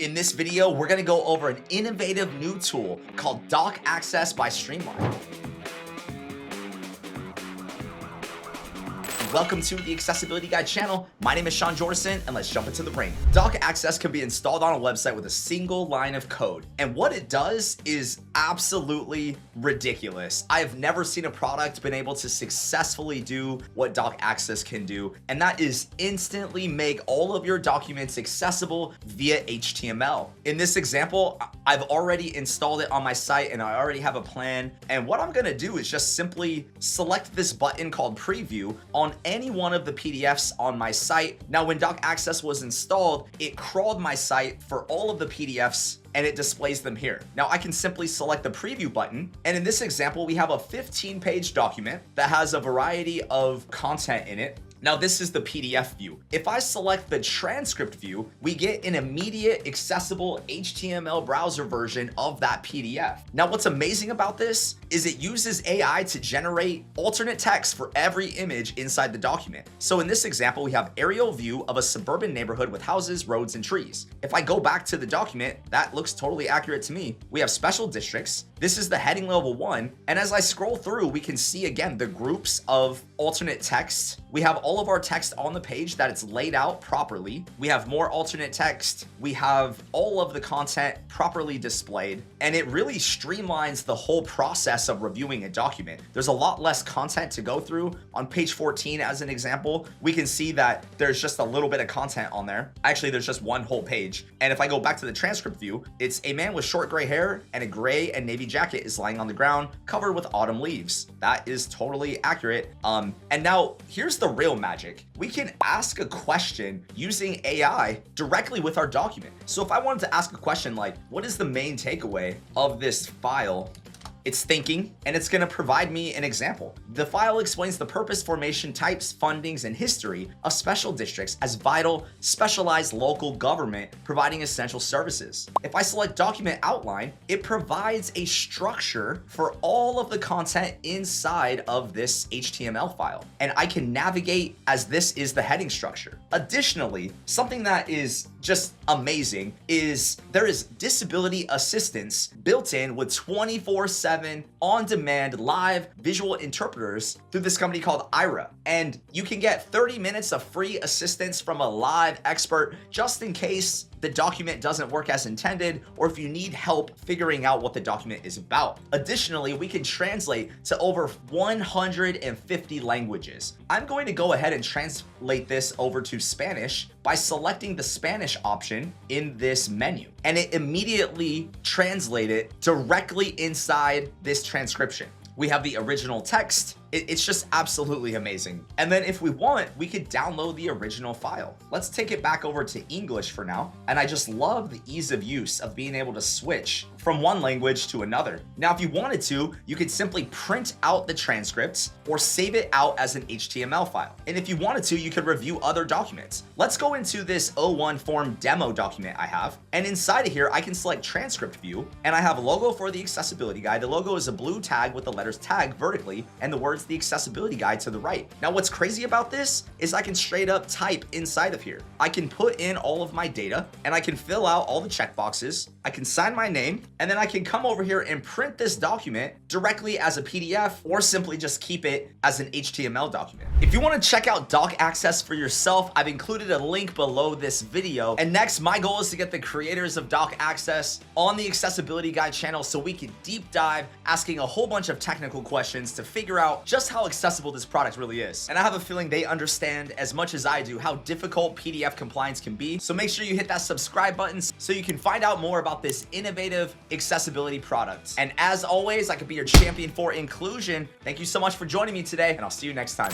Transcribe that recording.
In this video, we're going to go over an innovative new tool called DocAccess by Streamline. Welcome to the Accessibility Guide channel. My name is Sean Jordan, and let's jump into the ring. DocAccess can be installed on a website with a single line of code. And what it does is absolutely ridiculous. I have never seen a product been able to successfully do what DocAccess can do, and that is instantly make all of your documents accessible via HTML. In this example, I've already installed it on my site and I already have a plan. And what I'm gonna do is just simply select this button called Preview on any one of the PDFs on my site. Now, when DocAccess was installed, it crawled my site for all of the PDFs and it displays them here. Now I can simply select the preview button. And in this example, we have a 15-page document that has a variety of content in it. Now this is the PDF view. If I select the transcript view, we get an immediate accessible HTML browser version of that PDF. Now what's amazing about this is it uses AI to generate alternate text for every image inside the document. So in this example, we have aerial view of a suburban neighborhood with houses, roads, and trees. If I go back to the document, that looks totally accurate to me. We have special districts. This is the heading level 1. And as I scroll through, we can see again the groups of alternate text. We have all of our text on the page that it's laid out properly. We have more alternate text. We have all of the content properly displayed, and it really streamlines the whole process of reviewing a document. There's a lot less content to go through. On page 14, as an example, we can see that there's just a little bit of content on there. Actually, there's just one whole page. And if I go back to the transcript view, it's a man with short gray hair and a gray and navy jacket is lying on the ground covered with autumn leaves. That is totally accurate. And now here's the real magic. We can ask a question using AI directly with our document. So if I wanted to ask a question like, what is the main takeaway of this file? It's thinking, and it's going to provide me an example. The file explains the purpose, formation, types, fundings, and history of special districts as vital, specialized local government providing essential services. If I select document outline, it provides a structure for all of the content inside of this HTML file, and I can navigate as this is the heading structure. Additionally, something that is just amazing is there is disability assistance built in with 24/7 on-demand live visual interpreters through this company called AIRA. And you can get 30 minutes of free assistance from a live expert just in case the document doesn't work as intended, or if you need help figuring out what the document is about. Additionally, we can translate to over 150 languages. I'm going to go ahead and translate this over to Spanish by selecting the Spanish option in this menu, and it immediately translates it directly inside this transcription. We have the original text. It's just absolutely amazing. And then if we want, we could download the original file. Let's take it back over to English for now. And I just love the ease of use of being able to switch from one language to another. Now, if you wanted to, you could simply print out the transcripts or save it out as an HTML file. And if you wanted to, you could review other documents. Let's go into this O1 form demo document I have. And inside of here, I can select transcript view, and I have a logo for the accessibility guide. The logo is a blue tag with the letters tag vertically and the words the accessibility guide to the right. Now, what's crazy about this is I can straight up type inside of here. I can put in all of my data and I can fill out all the checkboxes. I can sign my name, and then I can come over here and print this document directly as a PDF or simply just keep it as an HTML document. If you want to check out DocAccess for yourself, I've included a link below this video. And next, my goal is to get the creators of DocAccess on the Accessibility Guide channel so we can deep dive asking a whole bunch of technical questions to figure out just how accessible this product really is. And I have a feeling they understand as much as I do how difficult PDF compliance can be. So make sure you hit that subscribe button so you can find out more about this innovative accessibility product. And as always, I could be your champion for inclusion. Thank you so much for joining me today, and I'll see you next time.